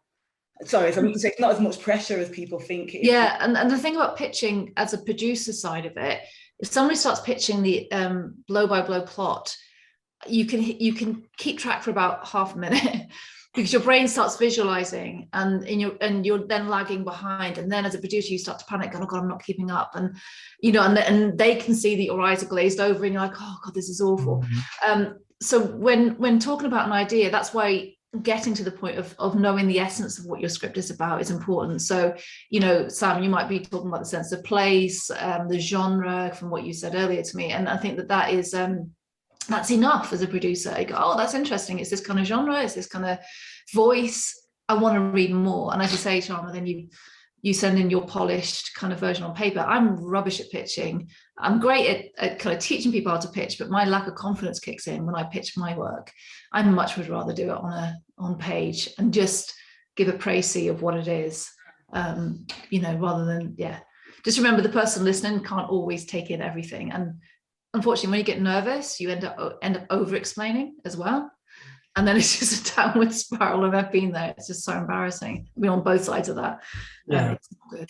sorry, it's not as much pressure as people think it is. Yeah, and the thing about pitching as a producer side of it, if somebody starts pitching the blow by blow plot, you can keep track for about half a minute, because your brain starts visualizing, and you're then lagging behind, and then as a producer you start to panic, oh God, I'm not keeping up, and and they can see that your eyes are glazed over and you're like, oh God, this is awful. So when talking about an idea, that's why getting to the point of knowing the essence of what your script is about is important. So Sam, you might be talking about the sense of place, the genre, from what you said earlier to me, and I think that is that's enough as a producer. You go, oh, that's interesting, it's this kind of genre, it's this kind of voice, I want to read more. And as you say, Sharma, then you send in your polished kind of version on paper. I'm rubbish at pitching. I'm great at kind of teaching people how to pitch, but my lack of confidence kicks in when I pitch my work. I much would rather do it on page and just give a précis of what it is, rather than, just remember the person listening can't always take in everything. And unfortunately, when you get nervous, you end up over-explaining as well. And then it's just a downward spiral, and I've been there. It's just so embarrassing. We're on both sides of that. It's not good.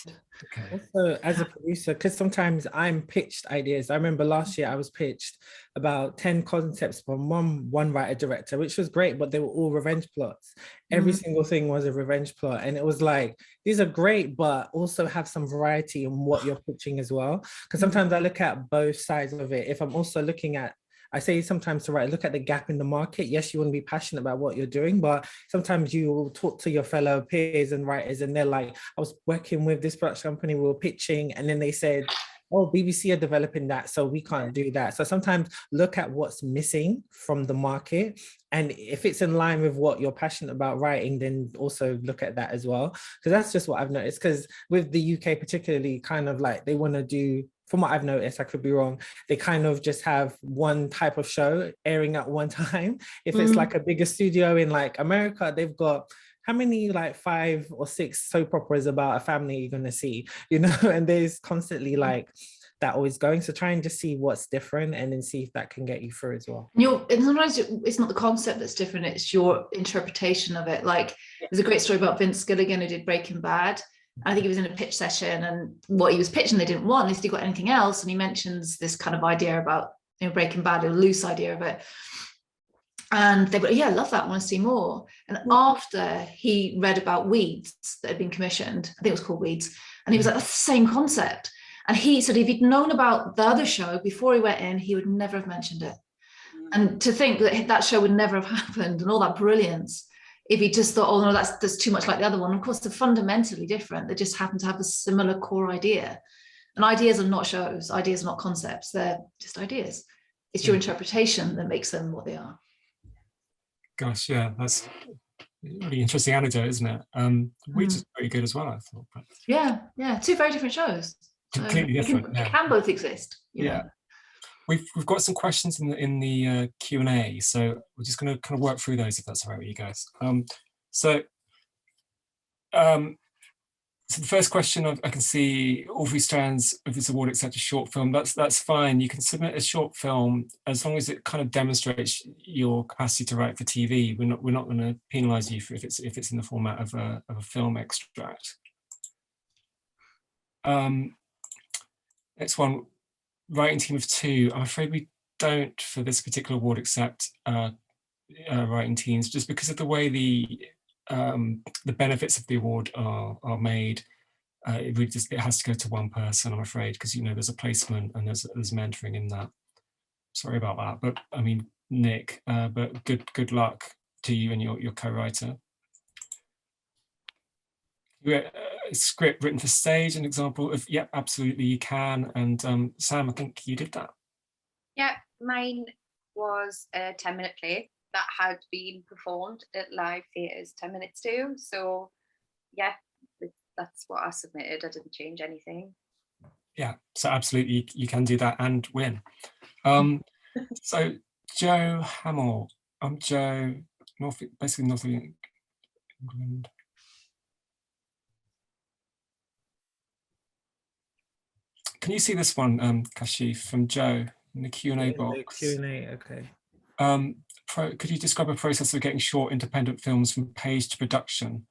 Okay. Also, as a producer, because sometimes I'm pitched ideas. I remember last year I was pitched about 10 concepts from one writer director, which was great, but they were all revenge plots. Every single thing was a revenge plot. And it was like, these are great, but also have some variety in what you're pitching as well. Because sometimes I look at both sides of it. If I'm also looking at, I say sometimes to write, look at the gap in the market. Yes, you want to be passionate about what you're doing, but sometimes you will talk to your fellow peers and writers and they're like, I was working with this production company, we were pitching, and then they said, oh, BBC are developing that, so we can't do that. So sometimes look at what's missing from the market. And if it's in line with what you're passionate about writing, then also look at that as well. Because that's just what I've noticed. Because with the UK particularly, kind of like they want to do, from what I've noticed, I could be wrong, they kind of just have one type of show airing at one time. If it's like a bigger studio in like America, they've got how many, like 5 or 6 soap operas about a family you're going to see, and there's constantly like that always going. So try and just see what's different and then see if that can get you through as well. And sometimes it's not the concept that's different, it's your interpretation of it. Like there's a great story about Vince Gilligan who did Breaking Bad. I think he was in a pitch session, and what he was pitching they didn't want. He said, "You got anything else?" And he mentions this kind of idea about Breaking Bad, a loose idea of it. And they were, yeah, I love that, I want to see more. And after he read about Weeds that had been commissioned, I think it was called Weeds, and he was like, that's the same concept. And he said if he'd known about the other show before he went in, he would never have mentioned it. And to think that that show would never have happened and all that brilliance if he just thought, oh no, that's too much like the other one. Of course, they're fundamentally different. They just happen to have a similar core idea. And ideas are not shows. Ideas are not concepts. They're just ideas. It's your interpretation that makes them what they are. Gosh, yeah, that's a really interesting anecdote, isn't it? Which is pretty good as well, I thought. But... Yeah, 2 very different shows. Completely different. They can both exist. Yeah. We've got some questions in the Q&A, so we're just going to kind of work through those if that's all right with you guys. So the first question, I can see all 3 strands of this award except a short film. That's fine. You can submit a short film as long as it kind of demonstrates your capacity to write for TV. We're not going to penalise you if it's in the format of a film extract. Next one. Writing team of 2. I'm afraid we don't for this particular award accept writing teams, just because of the way the benefits of the award are made. It has to go to one person, I'm afraid, because there's a placement and there's mentoring in that. Sorry about that, but I mean, Nick, but good luck to you and your co-writer. Script written for stage, an example of, yep, absolutely you can. And Sam, I think you did that. Yeah, mine was a 10-minute play that had been performed at live theatres 10 minutes to. So yeah, that's what I submitted. I didn't change anything. Yeah, so absolutely you can do that and win. So Joe Hamill. I'm Joe, basically North England. Can you see this one, Kashif, from Joe in the Q&A box? The Q&A, okay. Could you describe a process of getting short independent films from page to production?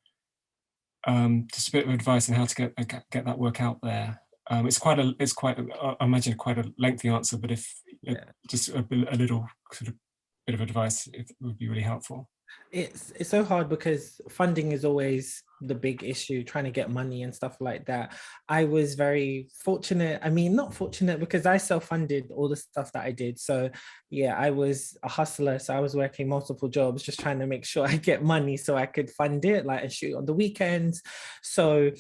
Just a bit of advice on how to get that work out there. It's quite I imagine quite a lengthy answer, but if just a little sort of bit of advice, it would be really helpful. It's so hard because funding is always the big issue, trying to get money and stuff like that. I was very fortunate. I mean, not fortunate because I self-funded all the stuff that I did. So yeah, I was a hustler. So I was working multiple jobs, just trying to make sure I get money so I could fund it, like, and shoot on the weekends. So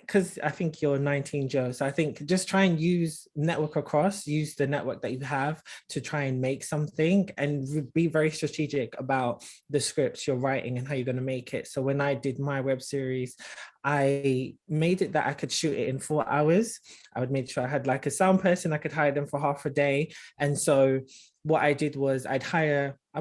because I think you're 19, Joe. So I think just try and use use the network that you have to try and make something, and be very strategic about the scripts you're writing and how you're going to make it. So when I did my web series, I made it that I could shoot it in 4 hours. I would make sure I had like a sound person, I could hire them for half a day. And so what I did was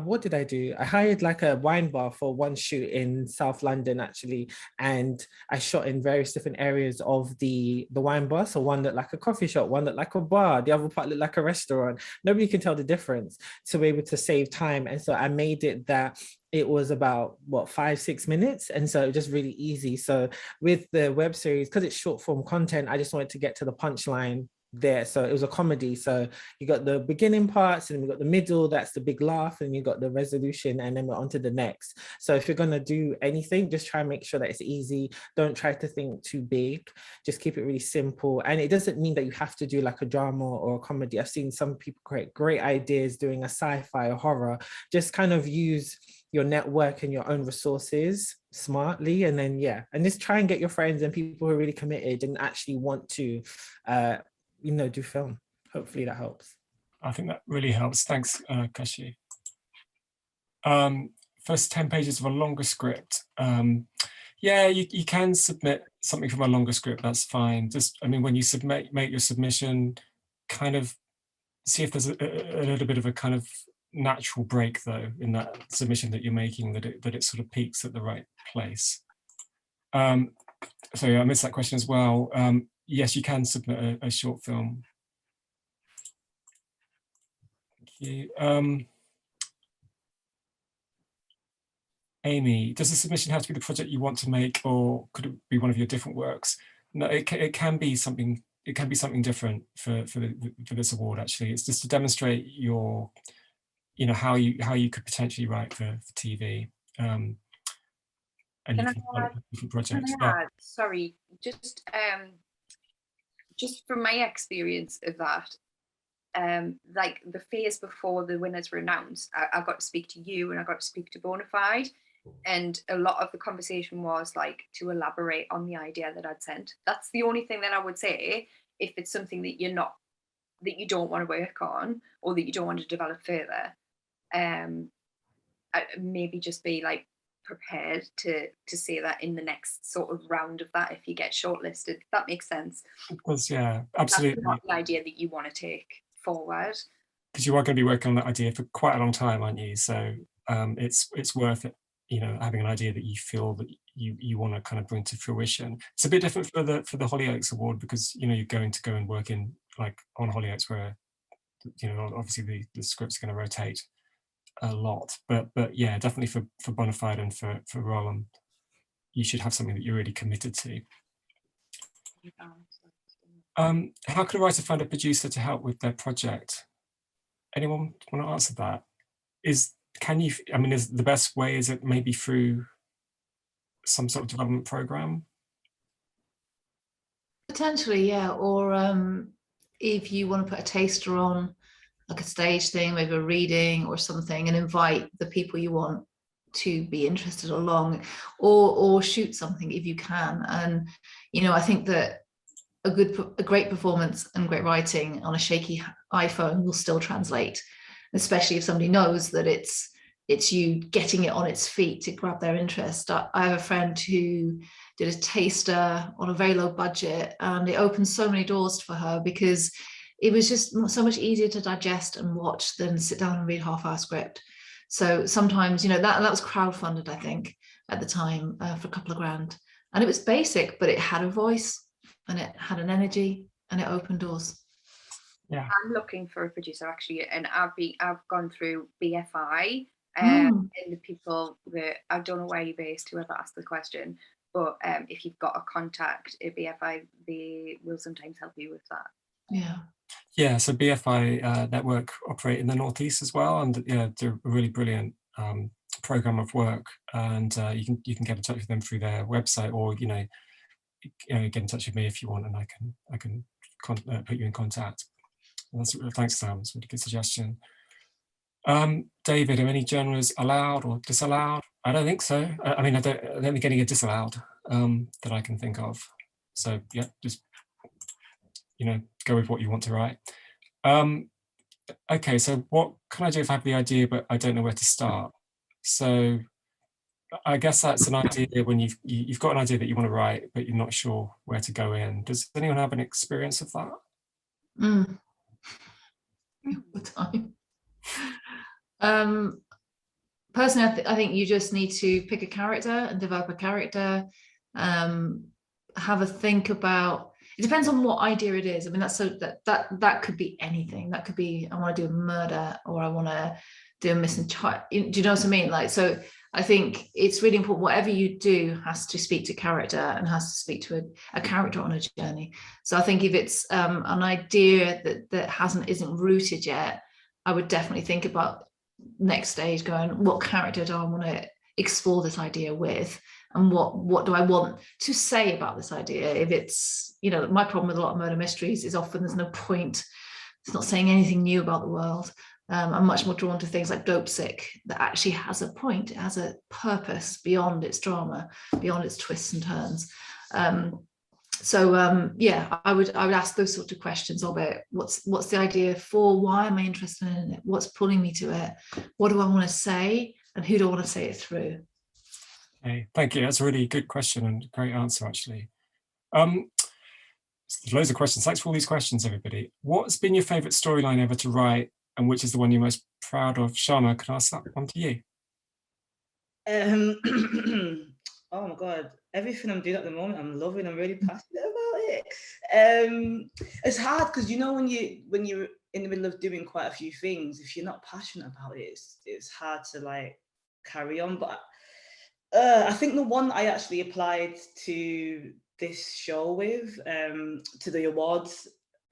what did I do? I hired like a wine bar for one shoot in South London, actually. And I shot in various different areas of the wine bar. So one looked like a coffee shop, one looked like a bar, the other part looked like a restaurant. Nobody can tell the difference, to be able to save time. And so I made it that it was about 5-6 minutes. And so it was just really easy. So with the web series, because it's short form content, I just wanted to get to the punchline there. So it was a comedy. So you got the beginning parts, and we got the middle, that's the big laugh, and you got the resolution, and then we're on to the next. So if you're going to do anything, just try and make sure that it's easy. Don't try to think too big, just keep it really simple. And it doesn't mean that you have to do like a drama or a comedy. I've seen some people create great ideas doing a sci-fi or horror. Just kind of use your network and your own resources smartly, and then and just try and get your friends and people who are really committed and actually want to do film. Hopefully that helps. I think that really helps. Thanks, Kashif. First 10 pages of a longer script. You can submit something from a longer script, that's fine. Just, I mean, when you make your submission, kind of see if there's a little bit of a kind of natural break though in that submission that you're making, that it sort of peaks at the right place. So yeah, I missed that question as well. Yes, you can submit a short film. Thank you. Amy, does the submission have to be the project you want to make, or could it be one of your different works? No, it can be something. It can be something different for this award. Actually, it's just to demonstrate your, how you could potentially write for TV. And you can develop different projects. Sorry, just from my experience of that, like the phase before the winners were announced, I got to speak to you and I got to speak to Bonafide, and a lot of the conversation was like to elaborate on the idea that I'd sent. That's the only thing that I would say. If it's something that you don't want to work on, or that you don't want to develop further, maybe just be like prepared to say that in the next sort of round of that, if you get shortlisted. That makes sense. Because absolutely. That's not the idea that you want to take forward. Because you are going to be working on that idea for quite a long time, aren't you? So it's worth it, having an idea that you feel that you want to kind of bring to fruition. It's a bit different for the Hollyoaks Award, because you're going to go and work in like on Hollyoaks, where obviously the script's going to rotate a lot, but yeah, definitely for Bonafide and for Rollem, you should have something that you're really committed to. How could a writer find a producer to help with their project? Anyone want to answer that? Is the best way, is it maybe through some sort of development program? Potentially, yeah. Or if you want to put a taster on, like a stage thing, maybe a reading or something, and invite the people you want to be interested along, or shoot something if you can. And I think that a great performance and great writing on a shaky iPhone will still translate, especially if somebody knows that it's you getting it on its feet to grab their interest. I have a friend who did a taster on a very low budget, and it opened so many doors for her, because it was just so much easier to digest and watch than sit down and read a half-hour script. So sometimes, that was crowdfunded, I think, at the time, for a couple of grand. And it was basic, but it had a voice and it had an energy and it opened doors. Yeah, I'm looking for a producer actually, and I've gone through BFI, and the people that, I don't know where you're based, whoever asked the question, but if you've got a contact at BFI, they will sometimes help you with that. Yeah, so BFI network operate in the Northeast as well, and they're a really brilliant program of work, and you can get in touch with them through their website, or get in touch with me if you want, and I can put you in contact. Thanks, Sam. That's a really good suggestion. David, are any genres allowed or disallowed? I don't think so. I mean, I don't think any are disallowed that I can think of. So yeah, just go with what you want to write. Okay, so what can I do if I have the idea but I don't know where to start? So I guess that's an idea when you've got an idea that you want to write, but you're not sure where to go in. Does anyone have an experience of that? All the time. Personally, I think you just need to pick a character and develop a character. Have a think about. It depends on what idea it is. I mean, that could be anything. That could be, I want to do a murder, or I want to do a missing child. Do you know what I mean? Like, so I think it's really important. Whatever you do has to speak to character and has to speak to a character on a journey. So I think if it's an idea that isn't rooted yet, I would definitely think about next stage going, what character do I want to explore this idea with, and what do I want to say about this idea? If it's, my problem with a lot of murder mysteries is often there's no point. It's not saying anything new about the world. I'm much more drawn to things like Dope Sick that actually has a point, it has a purpose beyond its drama, beyond its twists and turns. Yeah, I would ask those sorts of questions of it. What's the idea for? Why am I interested in it? What's pulling me to it? What do I want to say? And who do I want to say it through? Okay, thank you. That's a really good question and great answer, actually. There's loads of questions. Thanks for all these questions, everybody. What's been your favourite storyline ever to write, and which is the one you're most proud of? Sharma, can I ask that one to you? Oh my God, everything I'm doing at the moment, I'm loving. I'm really passionate about it. It's hard because when you're in the middle of doing quite a few things, if you're not passionate about it, it's hard to like carry on. But I think the one I actually applied to this show with, to the awards,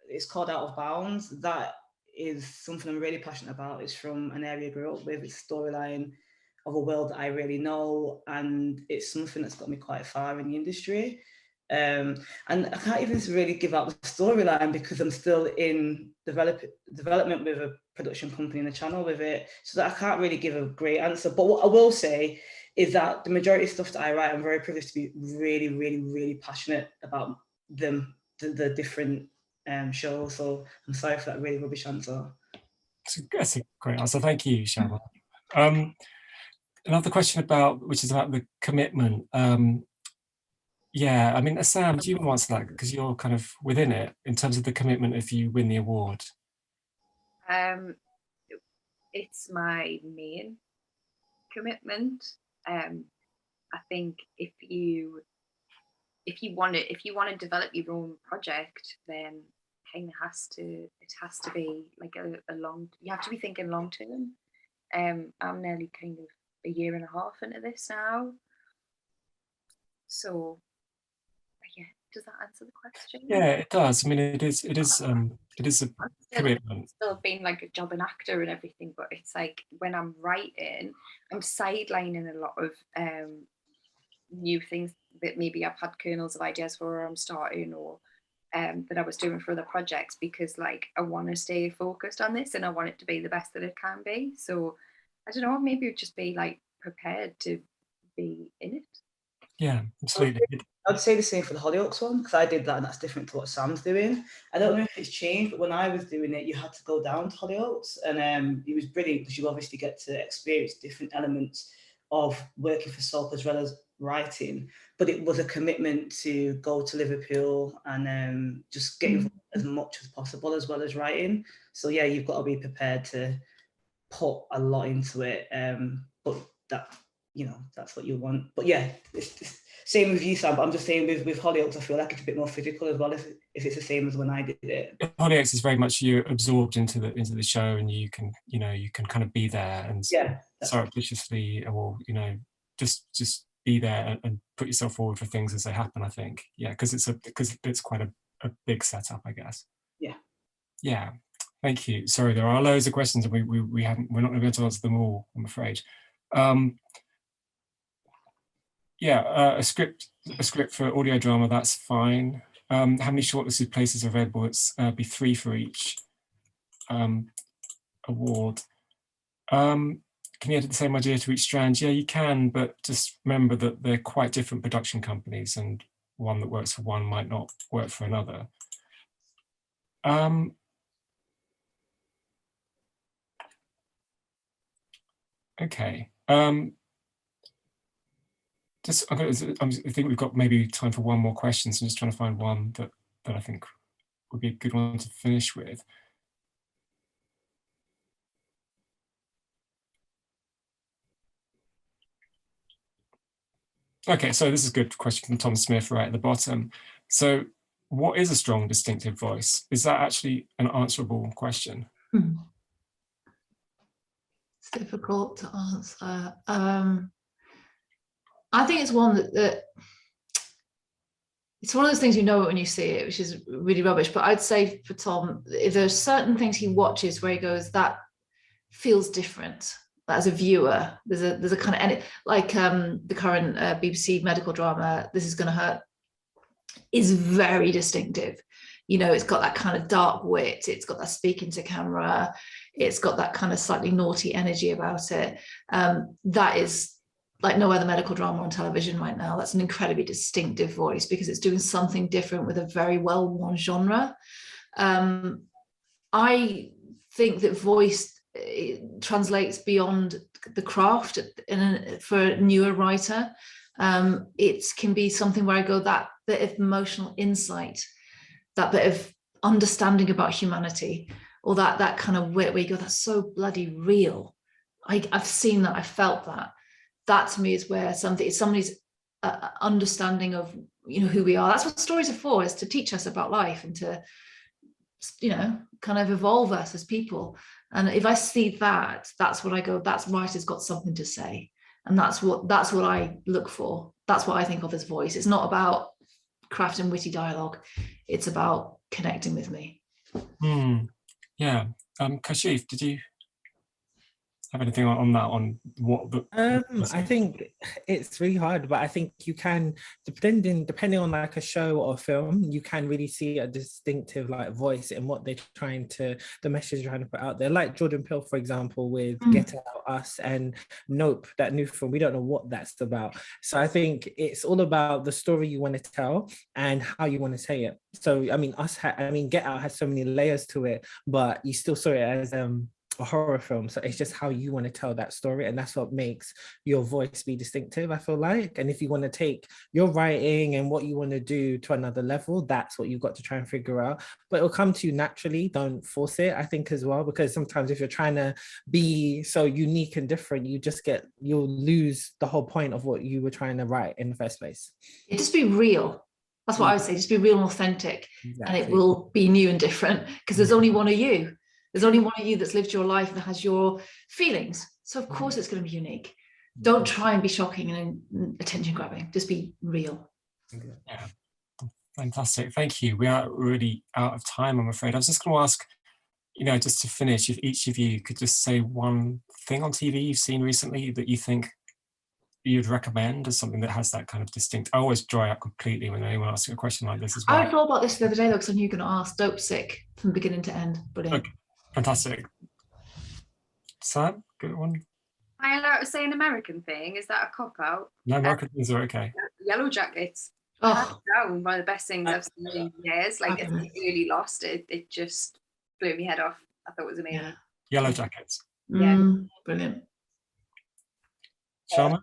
it's called Out of Bounds. That is something I'm really passionate about. It's from an area I grew up with. It's a storyline of a world that I really know, and it's something that's got me quite far in the industry. And I can't even really give out the storyline because I'm still in development with a production company and a channel with it, so that I can't really give a great answer. But what I will say is that the majority of stuff that I write, I'm very privileged to be really, really, really passionate about them, the different shows. So I'm sorry for that really rubbish answer. That's a great answer. Thank you, Sharma. Another question which is about the commitment. Yeah, I mean, Sam, do you want to answer that? Because you're kind of within it in terms of the commitment if you win the award. It's my main commitment. I think if you want to develop your own project, then it has to be like a long. You have to be thinking long term. I'm nearly kind of a year and a half into this now, so yeah. Does that answer the question? Yeah, it does. I mean, it is a commitment. Still being like a jobbing actor and everything, but it's like when I'm writing, I'm sidelining a lot of new things that maybe I've had kernels of ideas for, or I'm starting, or that I was doing for other projects, because like I want to stay focused on this and I want it to be the best that it can be. So I don't know, maybe it would just be like prepared to be in it. Yeah, absolutely. I'd say the same for the Hollyoaks one, because I did that and that's different to what Sam's doing. I don't know if it's changed, but when I was doing it, you had to go down to Hollyoaks, and it was brilliant because you obviously get to experience different elements of working for soap as well as writing. But it was a commitment to go to Liverpool and just get involved as much as possible as well as writing. So yeah, you've got to be prepared to put a lot into it. But that, that's what you want. But yeah, it's same with you, Sam, but I'm just saying with Hollyoaks, I feel like it's a bit more physical as well, if it's the same as when I did it. Hollyoaks is very much you absorbed into the show, and you can kind of be there and surreptitiously, or just be there and put yourself forward for things as they happen. I think, yeah, because it's quite a big setup, I guess. Yeah. Thank you. Sorry, there are loads of questions, and we're not going to be able to answer them all, I'm afraid. Yeah, a script for audio drama, that's fine. How many shortlisted places are available? It's be 3 for each award. Can you edit the same idea to each strand? Yeah, you can, but just remember that they're quite different production companies, and one that works for one might not work for another. Okay. I think we've got maybe time for one more question, so I'm just trying to find one that I think would be a good one to finish with. Okay, so this is a good question from Tom Smith right at the bottom. So what is a strong, distinctive voice? Is that actually an answerable question? It's difficult to answer. I think it's one that it's one of those things you know it when you see it, which is really rubbish. But I'd say for Tom, if there's certain things he watches where he goes, that feels different. As a viewer, there's a kind of, like the current BBC medical drama, This Is Gonna Hurt, is very distinctive. You know, it's got that kind of dark wit, it's got that speaking to camera, it's got that kind of slightly naughty energy about it. That is like no other medical drama on television right now. That's an incredibly distinctive voice because it's doing something different with a very well-worn genre. I think that voice, it translates beyond the craft for a newer writer. It can be something where I go, that bit of emotional insight, that bit of understanding about humanity, or that kind of wit where you go, that's so bloody real. I've seen that, I felt that. That to me is where somebody's understanding of, you know, who we are. That's what stories are for, is to teach us about life and to, you know, kind of evolve us as people. And if I see that, that's what I go, that's writer's got something to say. And that's what I look for. That's what I think of as voice. It's not about craft and witty dialogue. It's about connecting with me. Yeah. Kashif, did you have anything on that, on what the I think it's really hard, but I think you can, depending on like a show or a film, you can really see a distinctive like voice in what they're trying to, the message they're trying to put out there. Like Jordan Peele, for example, with Get Out, Us, and Nope, that new film, we don't know what that's about. So I think it's all about the story you want to tell and how you want to say it. So I mean, Get Out has so many layers to it, but you still saw it as a horror film. So it's just how you want to tell that story, and that's what makes your voice be distinctive, I feel like. And if you want to take your writing and what you want to do to another level, that's what you've got to try and figure out. But it'll come to you naturally. Don't force it, I think, as well, because sometimes if you're trying to be so unique and different, you'll lose the whole point of what you were trying to write in the first place. Just be real. That's what I would say. Just be real and authentic. Exactly. And it will be new and different, because there's only one of you. There's only one of you that's lived your life and has your feelings. So of course it's going to be unique. Don't try and be shocking and attention grabbing. Just be real. Yeah, fantastic. Thank you. We are really out of time, I'm afraid. I was just going to ask, you know, just to finish, if each of you could just say one thing on TV you've seen recently that you think you'd recommend as something that has that kind of distinct. I always dry up completely when anyone asks a question like this as well. I thought about this the other day, because I knew you were going to ask. Dope Sick from beginning to end. Brilliant. Okay. Fantastic. Sam, good one. Am I allowed to say an American thing? Is that a cop-out? No, American things are okay. Yellow Jackets. Oh, One of the best things I've seen in years. Like, it's really lost. It just blew my head off. I thought it was amazing. yeah. Yellow Jackets. Yeah. Brilliant. Sharma?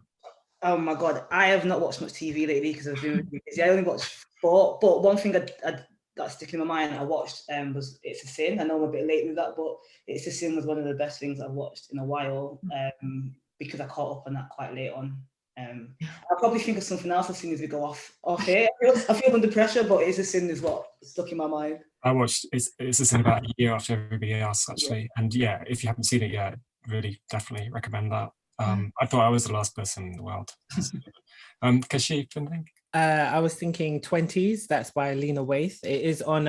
Oh my God, I have not watched much TV lately because I've been really busy. I only watched 4, but one thing that's sticking in my mind I watched was It's a Sin. I know I'm a bit late with that, but It's a Sin was one of the best things I've watched in a while, because I caught up on that quite late on. I'll probably think of something else as soon as we go off here. I feel under pressure, but It's a Sin is what stuck in my mind. I watched It's a Sin about a year after everybody else, actually. Yeah. And yeah, if you haven't seen it yet, really definitely recommend that. I thought I was the last person in the world. Kashif, anything? I was thinking 20s. That's by Lena Waithe. It is on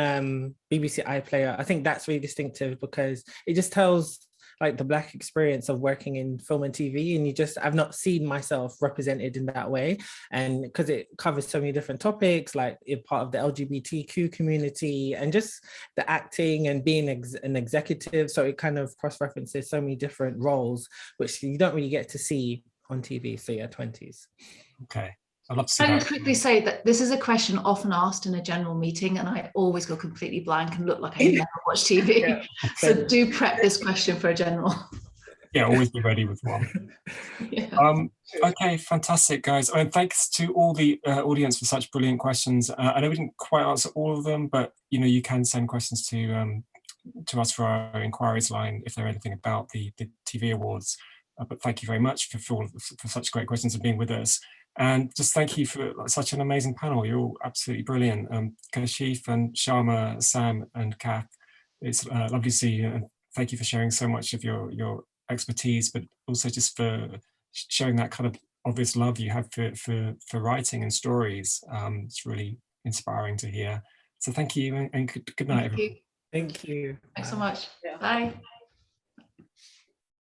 BBC iPlayer. I think that's really distinctive because it just tells like the Black experience of working in film and TV, and I've not seen myself represented in that way. And because it covers so many different topics, like you're part of the LGBTQ community and just the acting and being an executive. So it kind of cross-references so many different roles, which you don't really get to see on TV. So yeah, 20s. Okay. I'd love to see I that. would quickly say that this is a question often asked in a general meeting, and I always go completely blank and look like I never watch TV. Yeah. So do prep this question for a general. Yeah, always be ready with one. Yeah. Okay, fantastic, guys. And thanks to all the audience for such brilliant questions. I know we didn't quite answer all of them, but you can send questions to us for our inquiries line if there's anything about the TV awards. But thank you very much for such great questions and being with us. And just thank you for such an amazing panel. You're all absolutely brilliant. Kashif and Sharma, Sam and Kath, it's lovely to see you. And thank you for sharing so much of your expertise, but also just for showing that kind of obvious love you have for writing and stories. It's really inspiring to hear. So thank you and good night, everyone. Thank you. Thanks so much. Bye.